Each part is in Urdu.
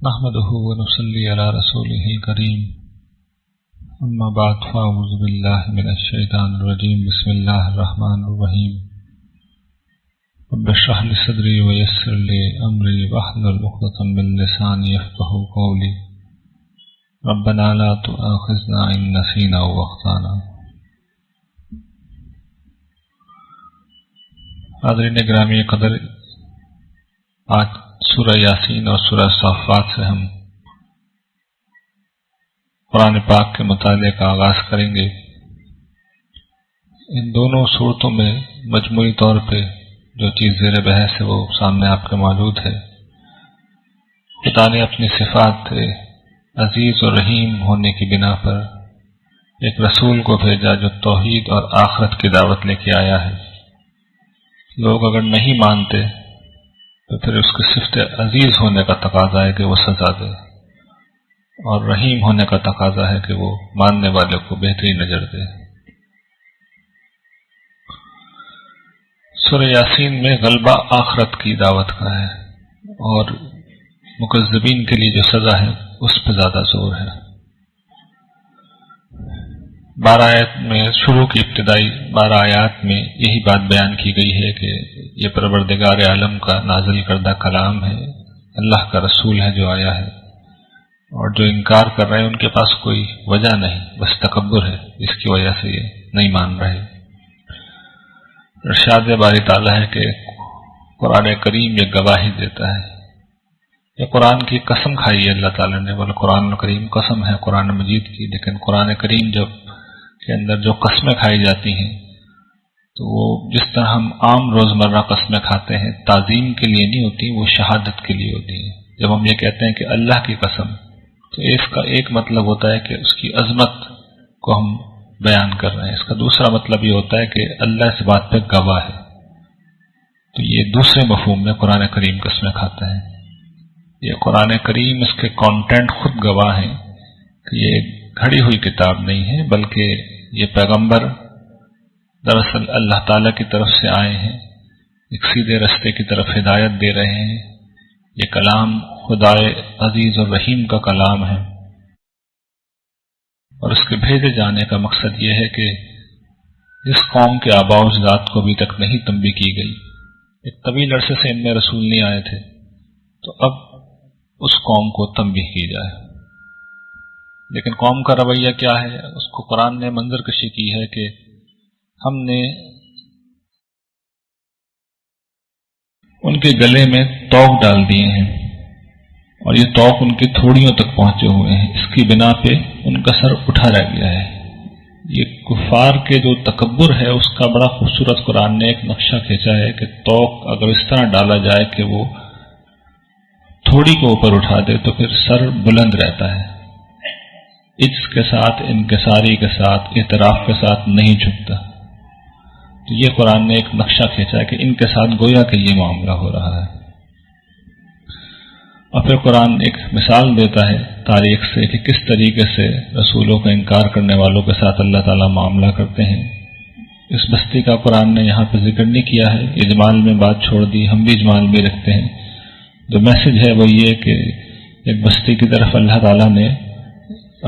نحمده ونصلي على رسوله الكريم اما بعد فاعوذ بالله من الشيطان الرجيم بسم الله الرحمن الرحيم رب اشرح لي صدري ويسر لي امري واحلل عقدة من لساني يفقهوا قولي ربنا لا تؤاخذنا ان نسينا او اخطانا۔ حاضرین گرامی قدر، آج سورہ یاسین اور سورہ صافات سے ہم قرآن پاک کے مطالعے کا آغاز کریں گے۔ ان دونوں صورتوں میں مجموعی طور پہ جو چیز زیر بحث ہے وہ سامنے آپ کے موجود ہے۔ خدا نے اپنی صفات عزیز اور رحیم ہونے کی بنا پر ایک رسول کو بھیجا جو توحید اور آخرت کی دعوت لے کے آیا ہے۔ لوگ اگر نہیں مانتے تو پھر اس کی صفت عزیز ہونے کا تقاضا ہے کہ وہ سزا دے، اور رحیم ہونے کا تقاضا ہے کہ وہ ماننے والے کو بہتری نظر دے۔ سورہ یاسین میں غلبہ آخرت کی دعوت کا ہے، اور مکذبین کے لیے جو سزا ہے اس پہ زیادہ زور ہے۔ 12 آیت میں شروع کی ابتدائی 12 آیات میں یہی بات بیان کی گئی ہے کہ یہ پروردگار عالم کا نازل کردہ کلام ہے، اللہ کا رسول ہے جو آیا ہے، اور جو انکار کر رہے ہیں ان کے پاس کوئی وجہ نہیں، بس تکبر ہے جس کی وجہ سے یہ نہیں مان رہے۔ ارشاد باری تعالیٰ ہے کہ قرآن کریم یہ گواہی دیتا ہے، یہ قرآن کی قسم کھائی ہے اللہ تعالیٰ نے، بولے قرآن کریم قسم ہے قرآن مجید کی، لیکن قرآن کریم جب کے اندر جو قسمیں کھائی جاتی ہیں تو وہ جس طرح ہم عام روزمرہ قسمیں کھاتے ہیں تعظیم کے لیے نہیں ہوتی، وہ شہادت کے لیے ہوتی ہیں۔ جب ہم یہ کہتے ہیں کہ اللہ کی قسم تو اس کا ایک مطلب ہوتا ہے کہ اس کی عظمت کو ہم بیان کر رہے ہیں، اس کا دوسرا مطلب یہ ہوتا ہے کہ اللہ اس بات پہ گواہ ہے۔ تو یہ دوسرے مفہوم میں قرآن کریم قسمیں کھاتا ہے۔ یہ قرآن کریم اس کے کانٹینٹ خود گواہ ہیں کہ یہ گھڑی ہوئی کتاب نہیں ہے، بلکہ یہ پیغمبر دراصل اللہ تعالیٰ کی طرف سے آئے ہیں، ایک سیدھے رستے کی طرف ہدایت دے رہے ہیں۔ یہ کلام خدا عزیز اور رحیم کا کلام ہے، اور اس کے بھیجے جانے کا مقصد یہ ہے کہ جس قوم کے آباء و اجداد کو ابھی تک نہیں تنبیہ کی گئی، ایک طویل عرصے سے ان میں رسول نہیں آئے تھے، تو اب اس قوم کو تنبیہ کی جائے۔ لیکن قوم کا رویہ کیا ہے؟ اس کو قرآن نے منظر کشی کی ہے کہ ہم نے ان کے گلے میں توق ڈال دیے ہیں، اور یہ توق ان کی تھوڑیوں تک پہنچے ہوئے ہیں، اس کی بنا پہ ان کا سر اٹھا رہ گیا ہے۔ یہ کفار کے جو تکبر ہے اس کا بڑا خوبصورت قرآن نے ایک نقشہ کھینچا ہے کہ توق اگر اس طرح ڈالا جائے کہ وہ تھوڑی کو اوپر اٹھا دے تو پھر سر بلند رہتا ہے، عجز کے ساتھ، انکساری کے ساتھ، اعتراف کے ساتھ نہیں جھکتا۔ تو یہ قرآن نے ایک نقشہ کھینچا ہے کہ ان کے ساتھ گویا کہ یہ معاملہ ہو رہا ہے۔ اور پھر قرآن ایک مثال دیتا ہے تاریخ سے کہ کس طریقے سے رسولوں کا انکار کرنے والوں کے ساتھ اللہ تعالیٰ معاملہ کرتے ہیں۔ اس بستی کا قرآن نے یہاں پہ ذکر نہیں کیا ہے، اجمال میں بات چھوڑ دی، ہم بھی اجمال بھی رکھتے ہیں۔ جو میسج ہے وہ یہ کہ ایک بستی کی طرف اللہ تعالیٰ نے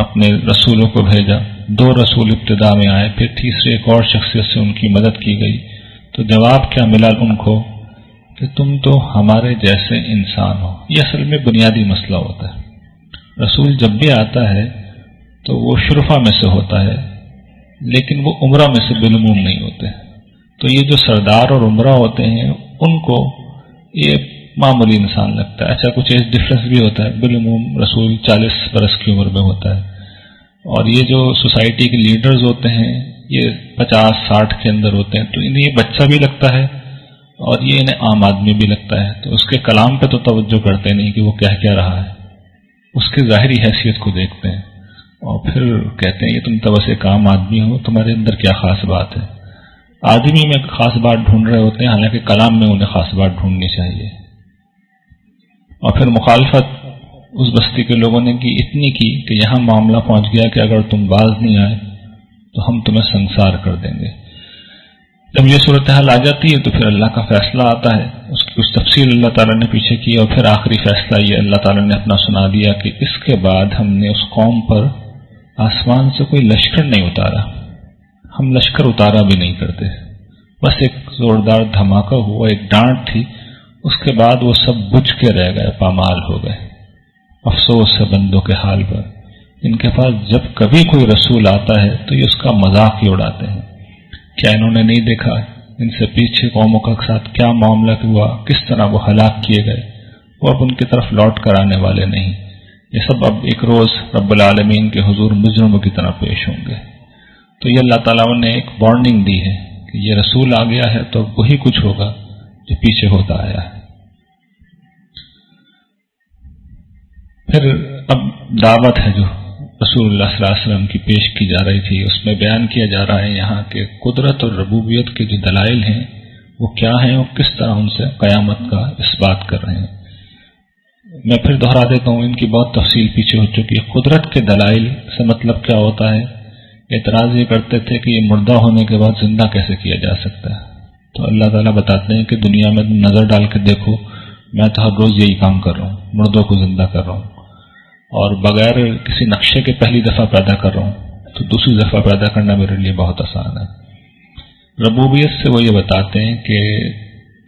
اپنے رسولوں کو بھیجا، 2 رسول ابتدا میں آئے، پھر تیسرے ایک اور شخصیت سے ان کی مدد کی گئی، تو جواب کیا ملا ان کو کہ تم تو ہمارے جیسے انسان ہو۔ یہ اصل میں بنیادی مسئلہ ہوتا ہے۔ رسول جب بھی آتا ہے تو وہ شرفا میں سے ہوتا ہے، لیکن وہ عمرہ میں سے بالعموم نہیں ہوتے۔ تو یہ جو سردار اور عمرہ ہوتے ہیں ان کو یہ معمولی انسان لگتا ہے، اچھا کچھ ایج ڈفرنس بھی ہوتا ہے، بالعموم رسول 40 برس کی عمر میں ہوتا ہے، اور یہ جو سوسائٹی کے لیڈرز ہوتے ہیں یہ 50-60 کے اندر ہوتے ہیں، تو انہیں یہ بچہ بھی لگتا ہے اور یہ انہیں عام آدمی بھی لگتا ہے۔ تو اس کے کلام پہ تو توجہ کرتے نہیں کہ وہ کیا رہا ہے، اس کی ظاہری حیثیت کو دیکھتے ہیں اور پھر کہتے ہیں یہ تم تو بس ایک عام آدمی ہو، تمہارے اندر کیا خاص بات ہے۔ آدمی میں خاص بات ڈھونڈ رہے ہوتے ہیں، حالانکہ کلام میں انہیں خاص بات ڈھونڈنی چاہیے۔ اور پھر مخالفت اس بستی کے لوگوں نے کی اتنی کی کہ یہاں معاملہ پہنچ گیا کہ اگر تم باز نہیں آئے تو ہم تمہیں سنسار کر دیں گے۔ جب یہ صورتحال آ جاتی ہے تو پھر اللہ کا فیصلہ آتا ہے، اس کی کچھ تفصیل اللہ تعالیٰ نے پیچھے کی، اور پھر آخری فیصلہ یہ اللہ تعالیٰ نے اپنا سنا دیا کہ اس کے بعد ہم نے اس قوم پر آسمان سے کوئی لشکر نہیں اتارا، ہم لشکر اتارا بھی نہیں کرتے، بس ایک زوردار دھماکہ ہوا، ایک ڈانٹ تھی، اس کے بعد وہ سب بجھ کے رہ گئے، پامال ہو گئے۔ افسوس ہے بندوں کے حال پر، ان کے پاس جب کبھی کوئی رسول آتا ہے تو یہ اس کا مذاق ہی اڑاتے ہیں۔ کیا انہوں نے نہیں دیکھا ان سے پیچھے قوموں کے ساتھ کیا معاملہ ہوا، کس طرح وہ ہلاک کیے گئے؟ وہ اب ان کی طرف لوٹ کر آنے والے نہیں، یہ سب اب ایک روز رب العالمین کے حضور مجرموں کی طرح پیش ہوں گے۔ تو یہ اللہ تعالیٰ نے ایک وارننگ دی ہے کہ یہ رسول آ گیا ہے تو وہی کچھ ہوگا جو پیچھے ہوتا آیا ہے۔ پھر اب دعوت ہے جو رسول اللہ صلی اللہ علیہ وسلم کی پیش کی جا رہی تھی، اس میں بیان کیا جا رہا ہے یہاں کہ قدرت اور ربوبیت کے جو دلائل ہیں وہ کیا ہیں اور کس طرح ان سے قیامت کا اس بات کر رہے ہیں۔ میں پھر دہرا دیتا ہوں، ان کی بہت تفصیل پیچھے ہو چکی ہے۔ قدرت کے دلائل سے مطلب کیا ہوتا ہے؟ اعتراض یہ کرتے تھے کہ یہ مردہ ہونے کے بعد زندہ کیسے کیا جا سکتا ہے؟ تو اللہ تعالیٰ بتاتے ہیں کہ دنیا میں نظر ڈال کے دیکھو، میں تو ہر روز یہی کام کر رہا ہوں، مردوں کو زندہ کر رہا ہوں، اور بغیر کسی نقشے کے پہلی دفعہ پیدا کر رہا ہوں، تو دوسری دفعہ پیدا کرنا میرے لیے بہت آسان ہے۔ ربوبیت سے وہ یہ بتاتے ہیں کہ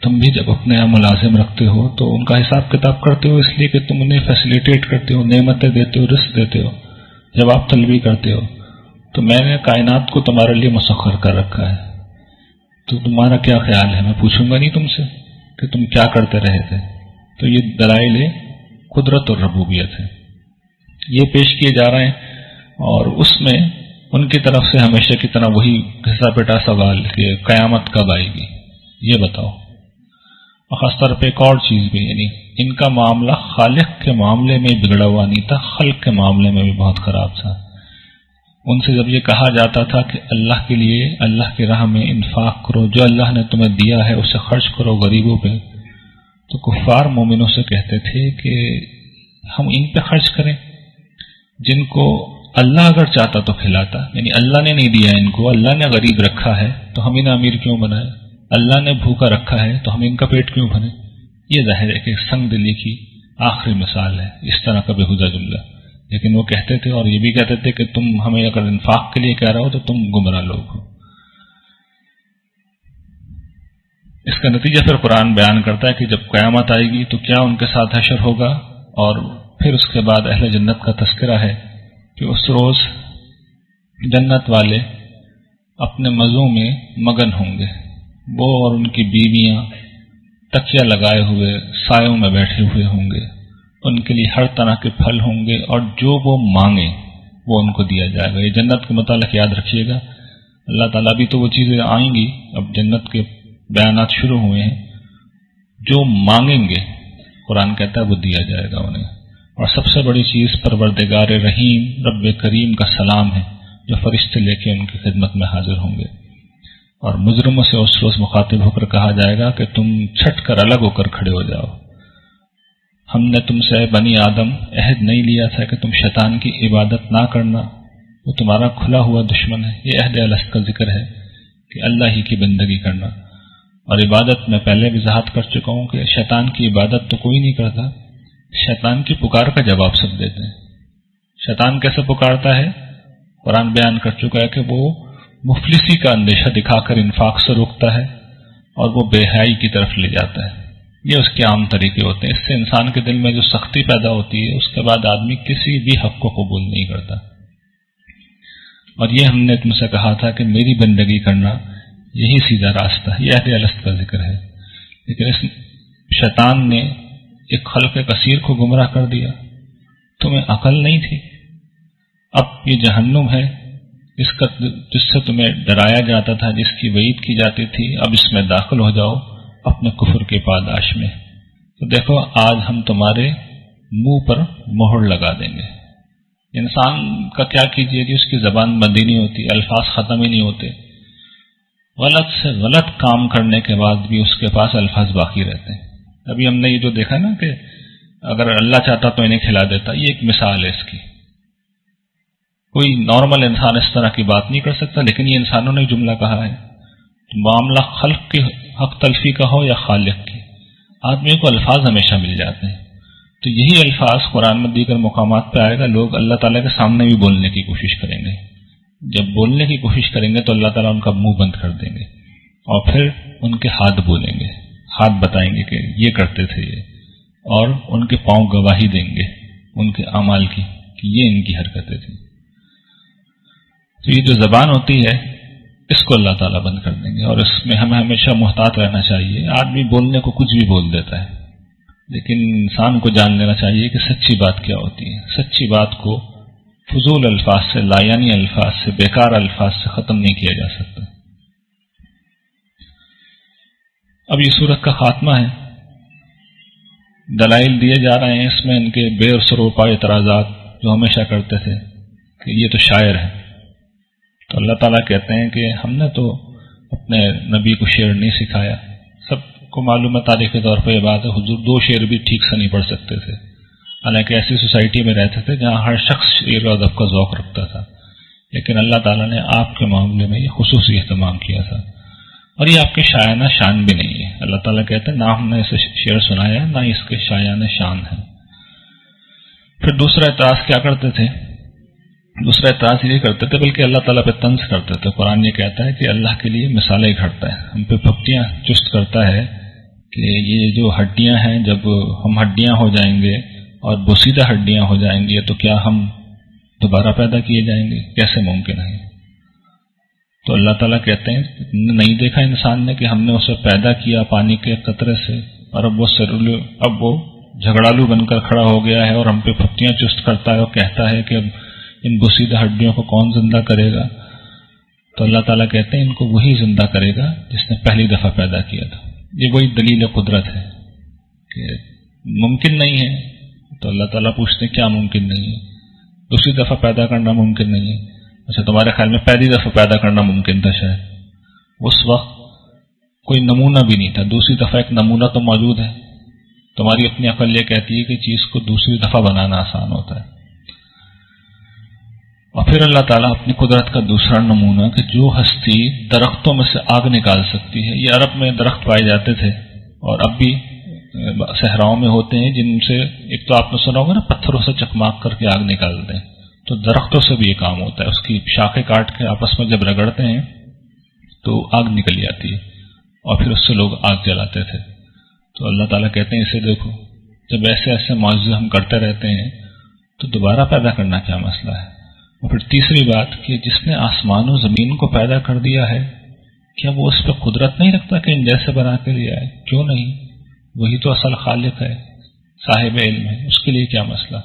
تم بھی جب اپنے یہاں ملازم رکھتے ہو تو ان کا حساب کتاب کرتے ہو، اس لیے کہ تم انہیں فیسیلیٹیٹ کرتے ہو، نعمتیں دیتے ہو، رزق دیتے ہو، جب آپ طلبی کرتے ہو تو میں نے کائنات کو تمہارے لیے مسخر کر رکھا ہے، تو تمہارا کیا خیال ہے؟ میں پوچھوں گا نہیں تم سے کہ تم کیا کرتے رہے تھے؟ تو یہ دلائل قدرت اور ربوبیت ہے، یہ پیش کیے جا رہے ہیں، اور اس میں ان کی طرف سے ہمیشہ کی طرح وہی گھسا پیٹا سوال کہ قیامت کب آئے گی، یہ بتاؤ۔ اور خاص طور پہ ایک اور چیز بھی، یعنی ان کا معاملہ خالق کے معاملے میں بگڑا ہوا نہیں تھا، خلق کے معاملے میں بھی بہت خراب تھا۔ ان سے جب یہ کہا جاتا تھا کہ اللہ کے لیے، اللہ کی راہ میں انفاق کرو، جو اللہ نے تمہیں دیا ہے اسے خرچ کرو غریبوں پہ، تو کفار مومنوں سے کہتے تھے کہ ہم ان پہ خرچ کریں جن کو اللہ اگر چاہتا تو کھلاتا، یعنی اللہ نے نہیں دیا ان کو، اللہ نے غریب رکھا ہے تو ہم انہیں امیر کیوں بنائے؟ اللہ نے بھوکا رکھا ہے تو ہم ان کا پیٹ کیوں بھریں؟ یہ ظاہر ہے کہ سنگ دلی کی آخری مثال ہے اس طرح کا بےہودہ جملہ، لیکن وہ کہتے تھے، اور یہ بھی کہتے تھے کہ تم ہمیں اگر انفاق کے لیے کہہ رہے ہو تو تم گمراہ لوگ ہو۔ اس کا نتیجہ پھر قرآن بیان کرتا ہے کہ جب قیامت آئے گی تو کیا ان کے ساتھ حشر ہوگا، اور پھر اس کے بعد اہل جنت کا تذکرہ ہے کہ اس روز جنت والے اپنے مزوں میں مگن ہوں گے، وہ اور ان کی بیویاں تکیہ لگائے ہوئے سایوں میں بیٹھے ہوئے ہوں گے، ان کے لیے ہر طرح کے پھل ہوں گے، اور جو وہ مانگیں وہ ان کو دیا جائے گا۔ یہ جنت کے متعلق یاد رکھیے گا، اللہ تعالیٰ بھی تو وہ چیزیں آئیں گی، اب جنت کے بیانات شروع ہوئے ہیں، جو مانگیں گے قرآن کہتا ہے وہ دیا جائے گا انہیں۔ اور سب سے بڑی چیز پروردگار رحیم رب کریم کا سلام ہے جو فرشتے لے کے ان کی خدمت میں حاضر ہوں گے، اور مجرموں سے اس روز مخاطب ہو کر کہا جائے گا کہ تم چھٹ کر الگ ہو کر کھڑے ہو جاؤ، ہم نے تم سے بنی آدم عہد نہیں لیا تھا کہ تم شیطان کی عبادت نہ کرنا، وہ تمہارا کھلا ہوا دشمن ہے۔ یہ عہد الست کا ذکر ہے کہ اللہ ہی کی بندگی کرنا، اور عبادت میں پہلے بھی وضاحت کر چکا ہوں کہ شیطان کی عبادت تو کوئی نہیں کرتا، شیطان کی پکار کا جواب سب دیتے ہیں۔ شیطان کیسے پکارتا ہے؟ قرآن بیان کر چکا ہے کہ وہ مفلسی کا اندیشہ دکھا کر انفاق سے روکتا ہے اور وہ بے حیائی کی طرف لے جاتا ہے، یہ اس کے عام طریقے ہوتے ہیں۔ اس سے انسان کے دل میں جو سختی پیدا ہوتی ہے، اس کے بعد آدمی کسی بھی حق کو قبول نہیں کرتا۔ اور یہ ہم نے تم سے کہا تھا کہ میری بندگی کرنا یہی سیدھا راستہ ہے، یہ عہد الست کا ذکر ہے، لیکن اس شیطان نے ایک خلق کثیر کو گمراہ کر دیا۔ تمہیں عقل نہیں تھی؟ اب یہ جہنم ہے جس سے تمہیں ڈرایا جاتا تھا، جس کی وعید کی جاتی تھی، اب اس میں داخل ہو جاؤ اپنے کفر کے پاداش میں۔ تو دیکھو آج ہم تمہارے منہ پر مہر لگا دیں گے۔ انسان کا کیا کیجیے کہ اس کی زبان بندی نہیں ہوتی، الفاظ ختم ہی نہیں ہوتے، غلط سے غلط کام کرنے کے بعد بھی اس کے پاس الفاظ باقی رہتے ہیں۔ ابھی ہم نے یہ جو دیکھا نا کہ اگر اللہ چاہتا تو انہیں کھلا دیتا، یہ ایک مثال ہے اس کی۔ کوئی نارمل انسان اس طرح کی بات نہیں کر سکتا، لیکن یہ انسانوں نے جملہ کہا ہے۔ تو معاملہ خلق کی حق تلفی کا ہو یا خالق کی، آدمی کو الفاظ ہمیشہ مل جاتے ہیں. تو یہی الفاظ قرآن میں دیگر مقامات پہ آئے گا، لوگ اللہ تعالیٰ کے سامنے بھی بولنے کی کوشش کریں گے. جب بولنے کی کوشش کریں گے تو اللہ تعالیٰ ان کا منہ بند کر دیں گے اور پھر ان کے ہاتھ بولیں گے، ہاتھ بتائیں گے کہ یہ کرتے تھے یہ، اور ان کے پاؤں گواہی دیں گے ان کے اعمال کی کہ یہ ان کی حرکتیں تھیں. تو یہ جو زبان ہوتی ہے اس کو اللہ تعالیٰ بند کر دیں گے، اور اس میں ہمیں ہمیشہ محتاط رہنا چاہیے. آدمی بولنے کو کچھ بھی بول دیتا ہے، لیکن انسان کو جان لینا چاہیے کہ سچی بات کیا ہوتی ہے. سچی بات کو فضول الفاظ سے، لایانی الفاظ سے، بیکار الفاظ سے ختم نہیں کیا جا سکتا. اب یہ سورت کا خاتمہ ہے، دلائل دیے جا رہے ہیں اس میں ان کے بے سروپا اعتراضات جو ہمیشہ کرتے تھے کہ یہ تو شاعر ہے. تو اللہ تعالیٰ کہتے ہیں کہ ہم نے تو اپنے نبی کو شعر نہیں سکھایا. سب کو معلوم ہے تاریخی طور پہ یہ بات ہے، حضور 2 شعر بھی ٹھیک سے نہیں پڑھ سکتے تھے، حالانکہ ایسی سوسائٹی میں رہتے تھے جہاں ہر شخص شعر و ادب کا ذوق رکھتا تھا. لیکن اللہ تعالیٰ نے آپ کے معاملے میں یہ خصوصی اہتمام کیا تھا، اور یہ آپ کے شایانہ شان بھی نہیں ہے. اللہ تعالیٰ کہتے ہیں نہ ہم نے اسے شعر سنایا نہ اس کے شایانہ شان ہے. پھر دوسرا اعتراض کیا کرتے تھے؟ دوسرا اعتراض یہ کرتے تھے بلکہ اللہ تعالیٰ پہ طنز کرتے تھے. قرآن یہ کہتا ہے کہ اللہ کے لیے مثالیں گھڑتا ہے، ہم پہ پھپتیاں چست کرتا ہے کہ یہ جو ہڈیاں ہیں جب ہم ہڈیاں ہو جائیں گے اور بوسیدہ ہڈیاں ہو جائیں گی تو کیا ہم دوبارہ پیدا کیے جائیں گے؟ کیسے ممکن ہے؟ تو اللہ تعالیٰ کہتے ہیں نہیں دیکھا انسان نے کہ ہم نے اسے پیدا کیا پانی کے قطرے سے، اور اب وہ جھگڑالو بن کر کھڑا ہو گیا ہے اور ہم پہ پھپتیاں چست کرتا ہے اور کہتا ہے کہ اب ان بوسیدہ ہڈیوں کو کون زندہ کرے گا؟ تو اللہ تعالیٰ کہتے ہیں ان کو وہی زندہ کرے گا جس نے پہلی دفعہ پیدا کیا تھا. یہ وہی دلیل قدرت ہے کہ ممکن نہیں ہے. تو اللہ تعالیٰ پوچھتے ہیں کیا ممکن نہیں ہے؟ دوسری دفعہ پیدا کرنا ممکن نہیں ہے. اچھا تمہارے خیال میں پہلی دفعہ پیدا کرنا ممکن تھا؟ شاید اس وقت کوئی نمونہ بھی نہیں تھا، دوسری دفعہ ایک نمونہ تو موجود ہے. تمہاری اپنی عقل یہ کہتی ہے کہ چیز کو دوسری دفعہ بنانا آسان ہوتا ہے. اور پھر اللہ تعالیٰ اپنی قدرت کا دوسرا نمونہ کہ جو ہستی درختوں میں سے آگ نکال سکتی ہے. یہ عرب میں درخت پائے جاتے تھے اور اب بھی صحراؤں میں ہوتے ہیں جن سے ایک تو آپ نے سنا ہوگا نا پتھروں سے چکماک کر کے آگ نکالتے ہیں. تو درختوں سے بھی یہ کام ہوتا ہے، اس کی شاخیں کاٹ کے آپس میں جب رگڑتے ہیں تو آگ نکل جاتی ہے اور پھر اس سے لوگ آگ جلاتے تھے. تو اللہ تعالیٰ کہتے ہیں اسے دیکھو، جب ایسے ایسے معجزے ہم کرتے رہتے ہیں تو دوبارہ پیدا کرنا کیا مسئلہ ہے؟ اور پھر تیسری بات کہ جس نے آسمان و زمین کو پیدا کر دیا ہے کیا وہ اس پہ قدرت نہیں رکھتا کہ ان جیسے بنا کے لیا ہے؟ کیوں نہیں؟ وہی تو اصل خالق ہے، صاحب علم ہے، اس کے لیے کیا مسئلہ؟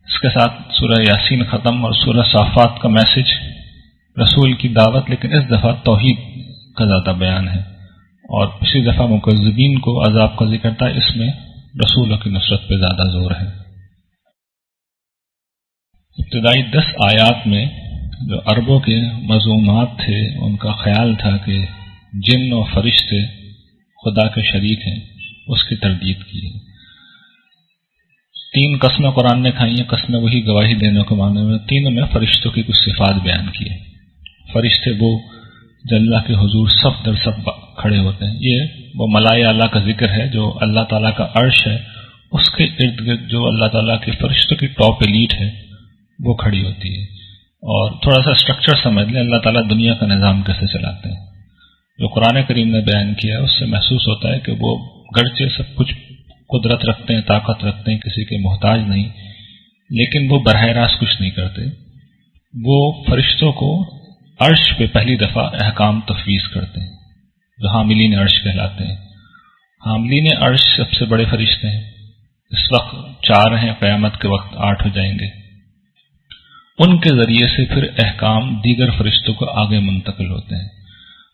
اس کے ساتھ سورہ یاسین ختم اور سورہ صافات کا میسج رسول کی دعوت، لیکن اس دفعہ توحید کا زیادہ بیان ہے، اور پچھلی دفعہ مکذبین کو عذاب کا ذکر تھا، اس میں رسولوں کی نصرت پہ زیادہ زور ہے. ابتدائی 10 آیات میں جو عربوں کے مذمومات تھے ان کا خیال تھا کہ جن اور فرشتے خدا کے شریک ہیں، اس کی تردید کی ہے. 3 قسمیں قرآن نے کھائی ہیں، قسمیں وہی گواہی دینے کے معنی میں. تینوں میں فرشتوں کی کچھ صفات بیان کی ہے. فرشتے وہ جو اللہ کے حضور صف در صف کھڑے ہوتے ہیں. یہ وہ ملائے اعلیٰ کا ذکر ہے جو اللہ تعالیٰ کا عرش ہے، اس کے ارد گرد جو اللہ تعالیٰ کے فرشتوں کی ٹاپ ایلیٹ ہے وہ کھڑی ہوتی ہے. اور تھوڑا سا اسٹرکچر سمجھ لیں، اللہ تعالیٰ دنیا کا نظام کیسے چلاتے ہیں. جو قرآن کریم نے بیان کیا ہے اس سے محسوس ہوتا ہے کہ وہ گرچہ سب کچھ قدرت رکھتے ہیں، طاقت رکھتے ہیں، کسی کے محتاج نہیں، لیکن وہ براہ راست کچھ نہیں کرتے. وہ فرشتوں کو عرش پہ پہلی دفعہ احکام تفویض کرتے ہیں جو حاملین عرش کہلاتے ہیں. حاملین عرش سب سے بڑے فرشتے ہیں. اس وقت 4 ہیں، قیامت کے وقت 8 ہو جائیں گے. ان کے ذریعے سے پھر احکام دیگر فرشتوں کو آگے منتقل ہوتے ہیں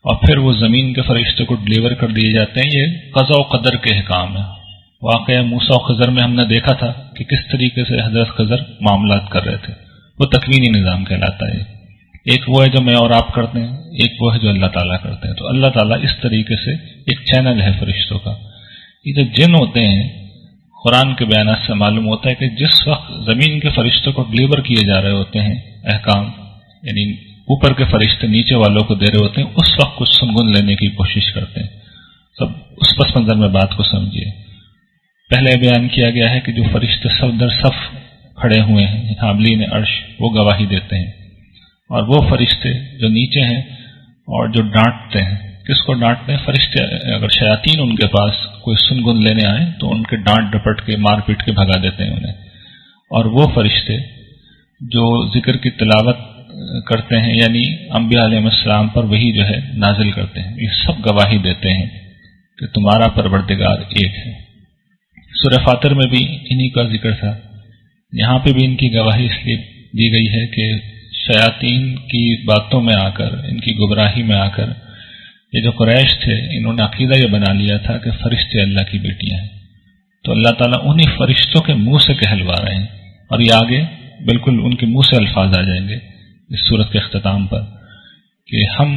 اور پھر وہ زمین کے فرشتوں کو ڈلیور کر دیے جاتے ہیں. یہ قضاء و قدر کے احکام ہیں. واقعہ موسیٰ و خضر میں ہم نے دیکھا تھا کہ کس طریقے سے حضرت خضر معاملات کر رہے تھے. وہ تکوینی نظام کہلاتا ہے. ایک وہ ہے جو میں اور آپ کرتے ہیں، ایک وہ ہے جو اللہ تعالیٰ کرتے ہیں. تو اللہ تعالیٰ اس طریقے سے ایک چینل ہے فرشتوں کا. یہ جو جن ہوتے ہیں قرآن کے بیانات سے معلوم ہوتا ہے کہ جس وقت زمین کے فرشتوں کو ڈلیور کیے جا رہے ہوتے ہیں احکام، یعنی اوپر کے فرشتے نیچے والوں کو دے رہے ہوتے ہیں اس وقت کچھ سنگن لینے کی کوشش کرتے ہیں. سب اس پس منظر میں بات کو سمجھیے. پہلے بیان کیا گیا ہے کہ جو فرشتے صف در صف کھڑے ہوئے ہیں حاملین عرش وہ گواہی دیتے ہیں، اور وہ فرشتے جو نیچے ہیں اور جو ڈانٹتے ہیں. کس کو ڈانٹتے ہیں؟ فرشتے. اگر شیاطین ان کے پاس کوئی سنگن لینے آئے تو ان کے ڈانٹ ڈپٹ کے مار پیٹ کے بھگا دیتے ہیں انہیں. اور وہ فرشتے جو ذکر کی تلاوت کرتے ہیں یعنی انبیاء علیہ السلام پر وہی جو ہے نازل کرتے ہیں، یہ سب گواہی دیتے ہیں کہ تمہارا پروردگار ایک ہے. سورہ فاطر میں بھی انہی کا ذکر تھا. یہاں پہ بھی ان کی گواہی اس لیے دی گئی ہے کہ شیاطین کی باتوں میں آ کر، ان کی گمراہی میں آ کر یہ جو قریش تھے انہوں نے عقیدہ یہ بنا لیا تھا کہ فرشتے اللہ کی بیٹیاں ہیں. تو اللہ تعالیٰ انہی فرشتوں کے منہ سے کہلوا رہے ہیں، اور یہ آگے بالکل ان کے منہ سے الفاظ آ جائیں گے اس سورت کے اختتام پر کہ ہم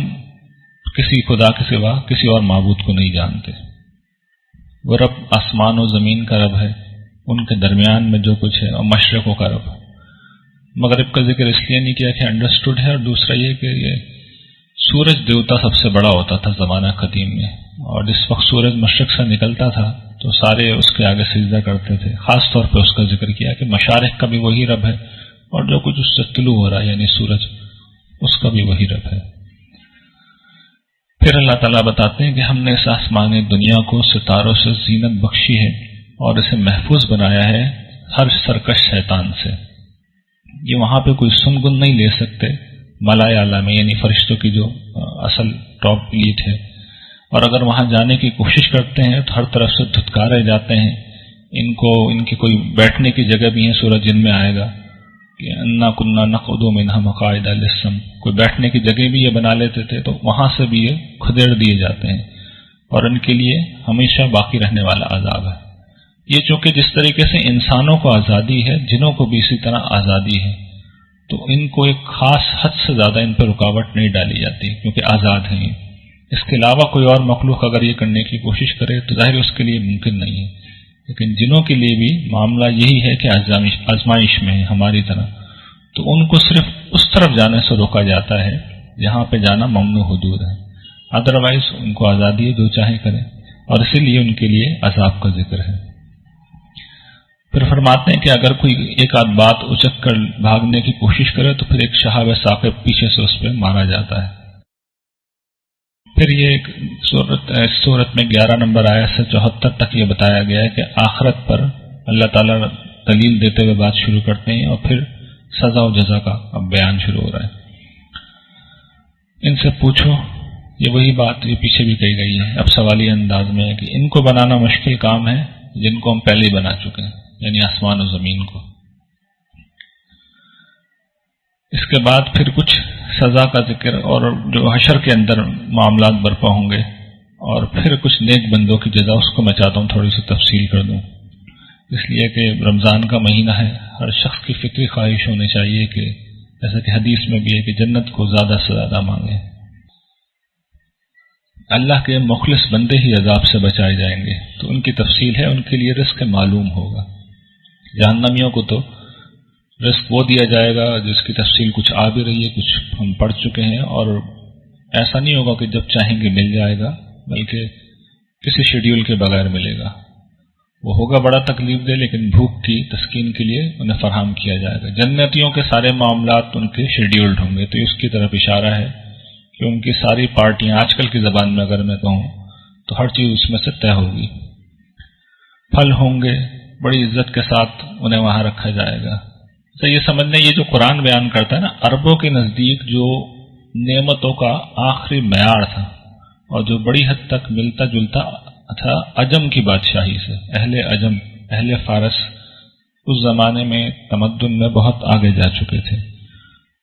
کسی خدا کے سوا کسی اور معبود کو نہیں جانتے. وہ رب آسمان و زمین کا رب ہے، ان کے درمیان میں جو کچھ ہے، اور مشرقوں کا رب. مغرب کا ذکر اس لیے نہیں کیا کہ انڈرسٹوڈ ہے، اور دوسرا یہ کہ یہ سورج دیوتا سب سے بڑا ہوتا تھا زمانہ قدیم میں، اور جس وقت سورج مشرق سے نکلتا تھا تو سارے اس کے آگے سجدہ کرتے تھے. خاص طور پہ اس کا ذکر کیا کہ مشارق کا بھی وہی رب ہے، اور جو کچھ اس سے طلوع ہو رہا ہے یعنی سورج، اس کا بھی وہی رب ہے. پھر اللہ تعالیٰ بتاتے ہیں کہ ہم نے اس آسمان دنیا کو ستاروں سے زینت بخشی ہے اور اسے محفوظ بنایا ہے ہر سرکش شیطان سے. یہ وہاں پہ کوئی سنگن نہیں لے سکتے ملائے اعلیٰ میں یعنی فرشتوں کی جو اصل ٹاپ لیٹ ہے، اور اگر وہاں جانے کی کوشش کرتے ہیں تو ہر طرف سے دھتکارے جاتے ہیں. ان کی کوئی بیٹھنے کی جگہ بھی ہے، سورہ جن میں آئے گا کہ انا کننا نقعد منها مقاعد للسمع، کوئی بیٹھنے کی جگہ بھی یہ بنا لیتے تھے تو وہاں سے بھی یہ کھدیڑ دیے جاتے ہیں، اور ان کے لیے ہمیشہ باقی رہنے والا عذاب ہے. یہ چونکہ جس طریقے سے انسانوں کو آزادی ہے جنوں کو بھی اسی طرح آزادی ہے، تو ان کو ایک خاص حد سے زیادہ ان پر رکاوٹ نہیں ڈالی جاتی کیونکہ آزاد ہیں. اس کے علاوہ کوئی اور مخلوق اگر یہ کرنے کی کوشش کرے تو ظاہر اس کے لیے ممکن نہیں ہے، لیکن جنوں کے لیے بھی معاملہ یہی ہے کہ آزمائش میں ہے ہماری طرح، تو ان کو صرف اس طرف جانے سے روکا جاتا ہے جہاں پہ جانا ممنوع حدود ہے. ادروائز ان کو آزادی ہے، جو چاہے کریں، اور اسی لیے ان کے لیے عذاب کا ذکر ہے. پھر فرماتے ہیں کہ اگر کوئی ایک آدھ بات اچک کر بھاگنے کی کوشش کرے تو پھر ایک شہاب ثاقب پیچھے سے اس پہ مارا جاتا ہے. پھر یہ ایک سورت میں 11 نمبر آیت سے 74 تک یہ بتایا گیا ہے کہ آخرت پر اللہ تعالیٰ دلیل دیتے ہوئے بات شروع کرتے ہیں، اور پھر سزا و جزا کا اب بیان شروع ہو رہا ہے. ان سے پوچھو، یہ وہی بات یہ پیچھے بھی کہی گئی ہے، اب سوالی انداز میں ہے کہ ان کو بنانا مشکل کام ہے جن کو ہم پہلے ہی بنا چکے ہیں، یعنی آسمان و زمین کو. اس کے بعد پھر کچھ سزا کا ذکر اور جو حشر کے اندر معاملات برپا ہوں گے، اور پھر کچھ نیک بندوں کی جزا. اس کو میں چاہتا ہوں تھوڑی سی تفصیل کر دوں، اس لیے کہ رمضان کا مہینہ ہے، ہر شخص کی فطری خواہش ہونی چاہیے کہ جیسا کہ حدیث میں بھی ہے کہ جنت کو زیادہ سے زیادہ مانگیں. اللہ کے مخلص بندے ہی عذاب سے بچائے جائیں گے، تو ان کی تفصیل ہے. ان کے لیے رزق معلوم ہوگا. جہنمیوں کو تو رزق وہ دیا جائے گا جس کی تفصیل کچھ آ بھی رہی ہے، کچھ ہم پڑھ چکے ہیں، اور ایسا نہیں ہوگا کہ جب چاہیں گے مل جائے گا، بلکہ کسی شیڈیول کے بغیر ملے گا. وہ ہوگا بڑا تکلیف دہ، لیکن بھوک کی تسکین کے لیے انہیں فراہم کیا جائے گا. جنتیوں کے سارے معاملات ان کے شیڈیولڈ ہوں گے، تو اس کی طرف اشارہ ہے کہ ان کی ساری پارٹیاں آج کل کی زبان میں اگر میں کہوں تو ہر چیز اس میں سے طے ہوگی. پھل ہوں گے، بڑی عزت کے ساتھ انہیں وہاں رکھا جائے گا. تو یہ سمجھ لیں، یہ جو قرآن بیان کرتا ہے نا، عربوں کے نزدیک جو نعمتوں کا آخری معیار تھا اور جو بڑی حد تک ملتا جلتا تھا عجم کی بادشاہی سے. اہل عجم، اہل فارس اس زمانے میں تمدن میں بہت آگے جا چکے تھے،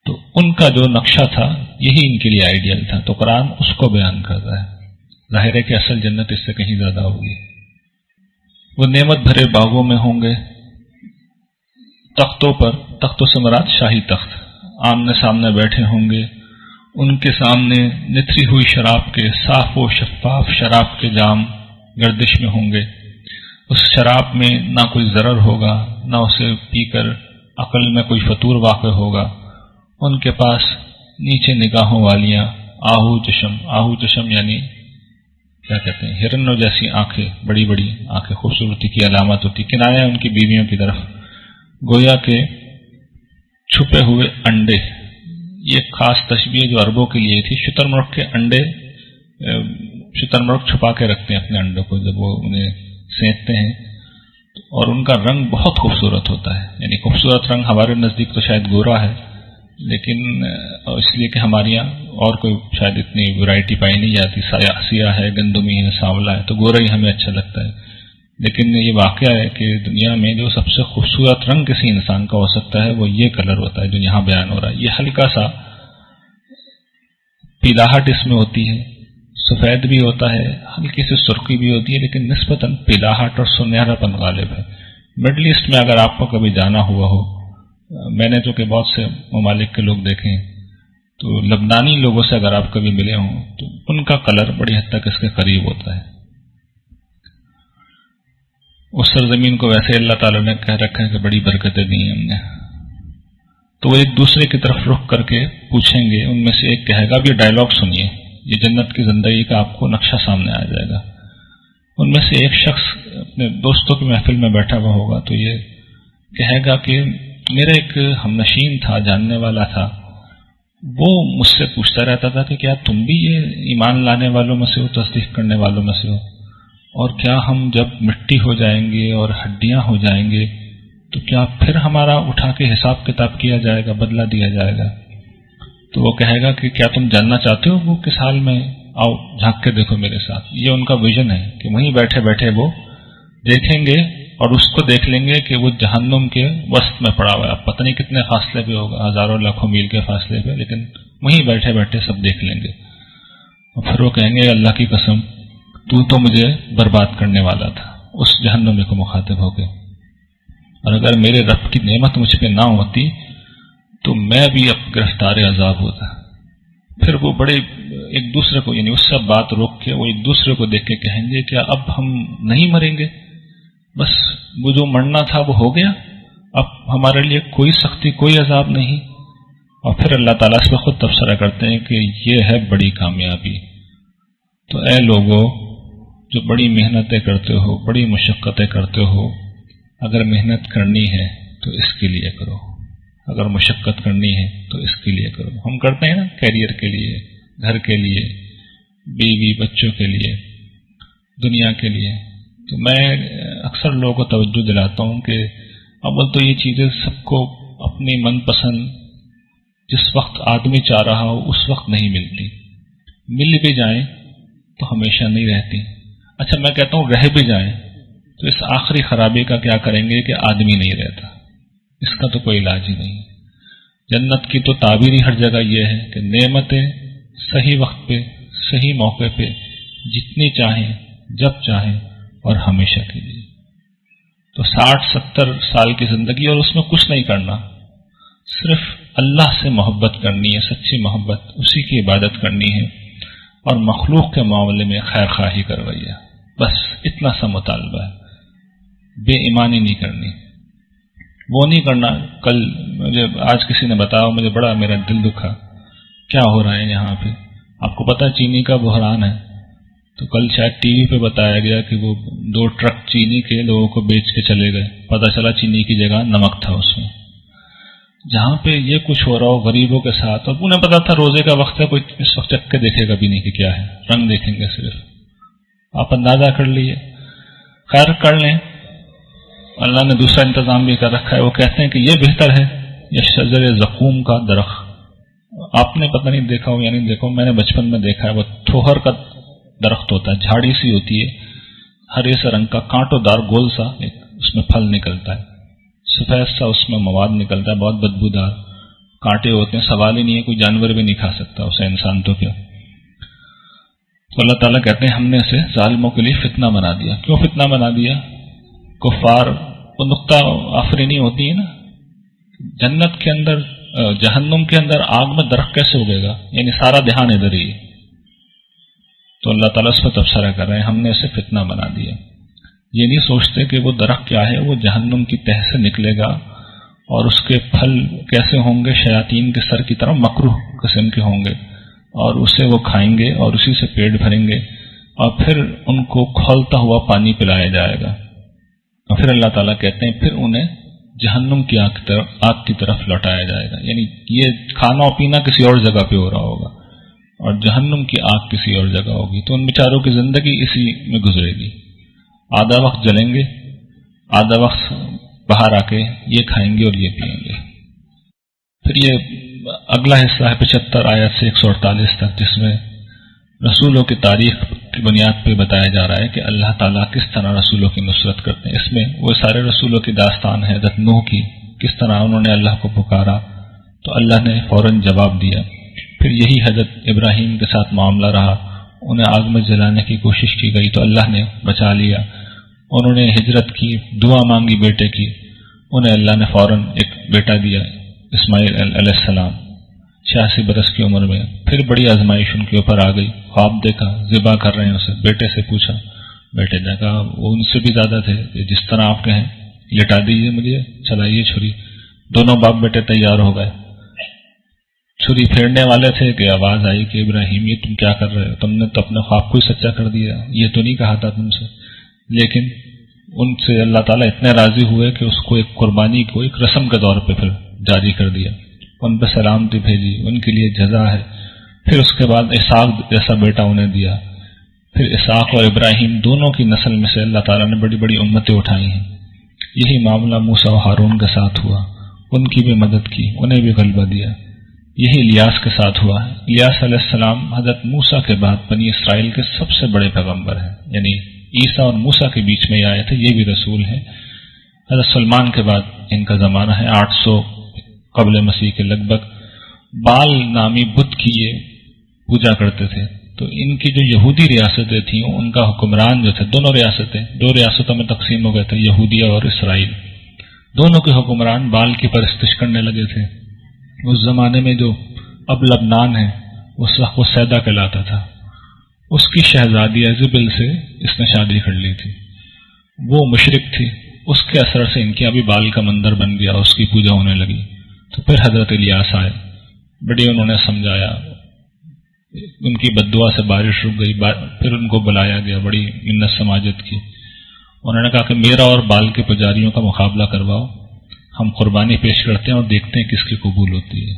تو ان کا جو نقشہ تھا یہی ان کے لیے آئیڈیل تھا. تو قرآن اس کو بیان کر رہا ہے. ظاہر ہے کہ اصل جنت اس سے کہیں زیادہ ہوگی. وہ نعمت بھرے باغوں میں ہوں گے، تختوں پر، تختوں سے مراد شاہی تخت، آمنے سامنے بیٹھے ہوں گے. ان کے سامنے نتھری ہوئی شراب کے، صاف و شفاف شراب کے جام گردش میں ہوں گے. اس شراب میں نہ کوئی ضرر ہوگا، نہ اسے پی کر عقل میں کوئی فطور واقع ہوگا. ان کے پاس نیچے نگاہوں والیاں، آہو چشم یعنی کیا کہتے ہیں، ہرنوں جیسی آنکھیں، بڑی بڑی آنکھیں خوبصورتی کی علامت ہوتی، کنایا ان کی بیویوں کی طرف، گویا کہ چھپے ہوئے انڈے، یہ خاص تشبیہ جو عربوں کے لیے تھی، شتر مرغ کے انڈے، شتر مرغ چھپا کے رکھتے ہیں اپنے انڈوں کو جب وہ انہیں سینکتے ہیں، اور ان کا رنگ بہت خوبصورت ہوتا ہے، یعنی خوبصورت رنگ ہمارے نزدیک تو شاید گورا ہے، لیکن اس لیے کہ ہمارے یہاں اور کوئی شاید اتنی ورائٹی پائی نہیں جاتی، سیاہ ہے، گندمی ہے، سانولا ہے، تو گورا ہی ہمیں اچھا لگتا ہے، لیکن یہ واقعہ ہے کہ دنیا میں جو سب سے خوبصورت رنگ کسی انسان کا ہو سکتا ہے وہ یہ کلر ہوتا ہے جو یہاں بیان ہو رہا ہے۔ یہ ہلکا سا پیلاہٹ اس میں ہوتی ہے، سفید بھی ہوتا ہے، ہلکی سی سرخی بھی ہوتی ہے، لیکن نسبتاً پیلاہٹ اور سنہرا پن غالب ہے۔ مڈل ایسٹ میں اگر آپ کو کبھی جانا ہوا ہو، میں نے جو کہ بہت سے ممالک کے لوگ دیکھے ہیں، تو لبنانی لوگوں سے اگر آپ کبھی ملے ہوں تو ان کا کلر بڑی حد تک اس کے قریب ہوتا ہے۔ اس سرزمین کو ویسے اللہ تعالیٰ نے کہہ رکھا ہے کہ بڑی برکتیں دی ہیں ہم نے، تو وہ ایک دوسرے کی طرف رخ کر کے پوچھیں گے، ان میں سے ایک کہے گا، اب یہ ڈائلاگ سنیے، یہ جنت کی زندگی کا آپ کو نقشہ سامنے آ جائے گا۔ ان میں سے ایک شخص اپنے دوستوں کی محفل میں بیٹھا ہوا ہوگا تو یہ کہے گا کہ میرا ایک ہمنشین تھا، جاننے والا تھا، وہ مجھ سے پوچھتا رہتا تھا کہ کیا تم بھی یہ ایمان لانے والوں میں سے ہو، تصدیق کرنے والوں میں سے ہو، اور کیا ہم جب مٹی ہو جائیں گے اور ہڈیاں ہو جائیں گے تو کیا پھر ہمارا اٹھا کے حساب کتاب کیا جائے گا، بدلہ دیا جائے گا؟ تو وہ کہے گا کہ کیا تم جاننا چاہتے ہو وہ کس حال میں، آؤ جھانک کے دیکھو میرے ساتھ۔ یہ ان کا ویژن ہے کہ وہیں بیٹھے بیٹھے وہ دیکھیں گے اور اس کو دیکھ لیں گے کہ وہ جہنم کے وسط میں پڑا ہوا ہے، اب پتہ نہیں کتنے فاصلے پہ ہوگا، ہزاروں لاکھوں میل کے فاصلے پہ، لیکن وہیں بیٹھے بیٹھے سب دیکھ لیں گے، اور پھر وہ کہیں گے اللہ کی قسم تو مجھے برباد کرنے والا تھا، اس جہنمی کو مخاطب ہو کے، اور اگر میرے رب کی نعمت مجھ پہ نہ ہوتی تو میں بھی اب گرفتار عذاب ہوتا۔ پھر وہ بڑے ایک دوسرے کو، یعنی اس سے بات روک کے وہ ایک دوسرے کو دیکھ کے کہیں گے کیا اب ہم نہیں مریں گے، بس وہ جو مرنا تھا وہ ہو گیا، اب ہمارے لیے کوئی سختی، کوئی عذاب نہیں۔ اور پھر اللہ تعالیٰ اس پہ خود تبصرہ کرتے ہیں کہ یہ ہے بڑی کامیابی۔ تو اے لوگو جو بڑی محنتیں کرتے ہو، بڑی مشقتیں کرتے ہو، اگر محنت کرنی ہے تو اس کے لیے کرو، اگر مشقت کرنی ہے تو اس کے لیے کرو۔ ہم کرتے ہیں نا کیریئر کے لیے، گھر کے لیے، بیوی بچوں کے لیے، دنیا کے لیے، تو میں اکثر لوگوں کو توجہ دلاتا ہوں کہ اول تو یہ چیزیں سب کو اپنی من پسند جس وقت آدمی چاہ رہا ہو اس وقت نہیں ملتی، مل بھی جائیں تو ہمیشہ نہیں رہتی۔ اچھا میں کہتا ہوں رہ بھی جائیں تو اس آخری خرابی کا کیا کریں گے کہ آدمی نہیں رہتا، اس کا تو کوئی علاج ہی نہیں۔ جنت کی تو تعبیر ہی ہر جگہ یہ ہے کہ نعمتیں صحیح وقت پہ، صحیح موقع پہ، جتنی چاہیں، جب چاہیں، اور ہمیشہ کے لیے۔ تو 60-70 سال کی زندگی اور اس میں کچھ نہیں کرنا، صرف اللہ سے محبت کرنی ہے، سچی محبت، اسی کی عبادت کرنی ہے، اور مخلوق کے معاملے میں خیر خواہی کا رویہ، بس اتنا سا مطالبہ ہے، بے ایمانی نہیں کرنی، وہ نہیں کرنا۔ کل مجھے آج کسی نے بتایا، مجھے بڑا میرا دل دکھا، کیا ہو رہا ہے یہاں پہ، آپ کو پتہ چینی کا بحران ہے، تو کل شاید ٹی وی پہ بتایا گیا کہ وہ 2 ٹرک چینی کے لوگوں کو بیچ کے چلے گئے، پتہ چلا چینی کی جگہ نمک تھا اس میں۔ جہاں پہ یہ کچھ ہو رہا ہو غریبوں کے ساتھ، اور انہیں پتا تھا روزے کا وقت ہے، کوئی اس وقت چک کے دیکھے گا بھی نہیں کہ کیا ہے، رنگ دیکھیں گے صرف، آپ اندازہ کر لیے۔ خیر کر لیں، اللہ نے دوسرا انتظام بھی کر رکھا ہے، وہ کہتے ہیں کہ یہ بہتر ہے یہ شجر زقوم کا درخت، آپ نے پتہ نہیں دیکھا ہو یا نہیں دیکھا ہو، میں نے بچپن میں دیکھا ہے، وہ تھوہر کا درخت ہوتا ہے، جھاڑی سی ہوتی ہے، ہرے سے رنگ کا، کانٹوں دار گول سا، اس میں پھل نکلتا ہے، سفید سا اس میں مواد نکلتا ہے، بہت بدبودار، کانٹے ہوتے ہیں، سوال ہی نہیں ہے، کوئی جانور بھی نہیں کھا سکتا اسے، انسان تو کیا۔ تو اللہ تعالیٰ کہتے ہیں ہم نے اسے ظالموں کے لیے فتنہ بنا دیا۔ کیوں فتنہ بنا دیا؟ کفار وہ نقطہ آفرینی ہوتی ہے نا، جنت کے اندر، جہنم کے اندر آگ میں درخت کیسے اگے گا، یعنی سارا دھیان ادھر ہی ہے۔ تو اللہ تعالیٰ اس پر تبصرہ کر رہے ہیں ہم نے اسے فتنہ بنا دیا۔ یہ نہیں سوچتے کہ وہ درخت کیا ہے، وہ جہنم کی تہ سے نکلے گا اور اس کے پھل کیسے ہوں گے؟ شیاطین کے سر کی طرح مکروہ قسم کے ہوں گے، اور اسے وہ کھائیں گے اور اسی سے پیٹ بھریں گے، اور پھر ان کو کھولتا ہوا پانی پلایا جائے گا، اور پھر اللہ تعالیٰ کہتے ہیں پھر انہیں جہنم کی آگ کی طرف لوٹایا جائے گا. یعنی یہ کھانا اور پینا کسی اور جگہ پہ ہو رہا ہوگا اور جہنم کی آگ کسی اور جگہ ہوگی. تو ان بیچاروں کی زندگی اسی میں گزرے گی. آدھا وقت جلیں گے، آدھا وقت باہر آ کے یہ کھائیں گے اور یہ پیئیں گے. پھر یہ اگلا حصہ ہے 75 آیت سے 148 تک، جس میں رسولوں کی تاریخ کی بنیاد پہ بتایا جا رہا ہے کہ اللہ تعالیٰ کس طرح رسولوں کی نصرت کرتے ہیں. اس میں وہ سارے رسولوں کی داستان ہے. حضرت نوح کی کس طرح انہوں نے اللہ کو پکارا تو اللہ نے فوراً جواب دیا. پھر یہی حضرت ابراہیم کے ساتھ معاملہ رہا، انہیں آگ میں جلانے کی کوشش کی گئی تو اللہ نے بچا لیا. انہوں نے ہجرت کی، دعا مانگی بیٹے کی، انہیں اللہ نے فوراً ایک بیٹا دیا، اسماعیل علیہ السلام 86 برس کی عمر میں. پھر بڑی آزمائش ان کے اوپر آ گئی، خواب دیکھا ذبح کر رہے ہیں اسے. بیٹے سے پوچھا، بیٹے نے کہا وہ ان سے بھی زیادہ تھے کہ جس طرح آپ کہیں لٹا دیجیے مجھے، چلائیے چھری. دونوں باپ بیٹے تیار ہو گئے، چھری پھیرنے والے تھے کہ آواز آئی کہ ابراہیم یہ تم کیا کر رہے ہو؟ تم نے تو اپنے خواب کو ہی سچا کر دیا، یہ تو نہیں کہا تھا تم سے. لیکن ان سے اللہ تعالیٰ اتنے راضی ہوئے کہ اس کو ایک قربانی کو ایک رسم کے طور پہ پھر جاری کر دیا. ان پہ سلامتی بھیجی، ان کے لیے جزا ہے. پھر اس کے بعد اسحاق جیسا بیٹا انہیں دیا. پھر اسحاق اور ابراہیم دونوں کی نسل میں سے اللہ تعالیٰ نے بڑی بڑی امتیں اٹھائی ہیں. یہی معاملہ موسیٰ و ہارون کے ساتھ ہوا، ان کی بھی مدد کی، انہیں بھی غلبہ دیا. یہی الیاس کے ساتھ ہوا ہے. الیاس علیہ السلام حضرت موسیٰ کے بعد بنی اسرائیل کے سب سے بڑے پیغمبر ہیں. یعنی عیسیٰ اور موسیٰ کے بیچ میں یہ آئے تھے، یہ بھی رسول ہیں. حضرت سلمان کے بعد ان کا زمانہ ہے 800 قبل مسیح کے لگ بھگ. بال نامی بت کی یہ پوجا کرتے تھے. تو ان کی جو یہودی ریاستیں تھیں ان کا حکمران جو تھے، دونوں ریاستیں 2 ریاستوں میں تقسیم ہو گئے تھے، یہودیہ اور اسرائیل. دونوں کے حکمران بال کی پرستش کرنے لگے تھے. اس زمانے میں جو اب لبنان ہے اس وقت وہ سیدا کہلاتا تھا. اس کی شہزادی ایزبل سے اس نے شادی کر لی تھی. وہ مشرک تھی، اس کے اثر سے ان کی ابھی بال کا مندر بن گیا، اس کی پوجا ہونے لگی. تو پھر حضرت الیاس آئے، بڑی انہوں نے سمجھایا، ان کی بددعا سے بارش رک گئی. پھر ان کو بلایا گیا، بڑی منت سماجت کی. انہوں نے کہا کہ میرا اور بال کے پجاریوں کا مقابلہ کرواؤ، ہم قربانی پیش کرتے ہیں اور دیکھتے ہیں کس کی قبول ہوتی ہے.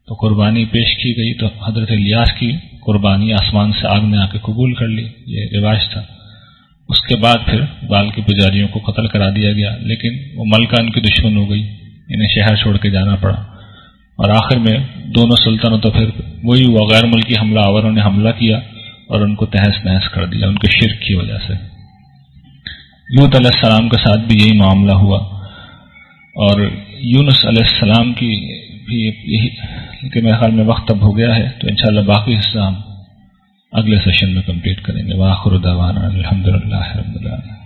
تو قربانی پیش کی گئی تو حضرت الیاس کی قربانی آسمان سے آگ نے آ کے قبول کر لی، یہ رواج تھا. اس کے بعد پھر بال کے پجاریوں کو قتل کرا دیا گیا، لیکن وہ ملکہ ان کی دشمن ہو گئی، انہیں شہر چھوڑ کے جانا پڑا. اور آخر میں دونوں سلطنوں تو پھر وہی ہوا، غیر ملکی حملہ آوروں نے حملہ کیا اور ان کو تہس نہس کر دیا ان کے شرک کی وجہ سے. لوط علیہ السلام کے ساتھ بھی یہی معاملہ ہوا، اور یونس علیہ السلام کی بھی یہی. کہ میرے خیال میں وقت اب ہو گیا ہے، تو انشاءاللہ باقی حصہ ہم اگلے سیشن میں کمپلیٹ کریں گے. وآخر دعوانا الحمدللہ رب العالمین.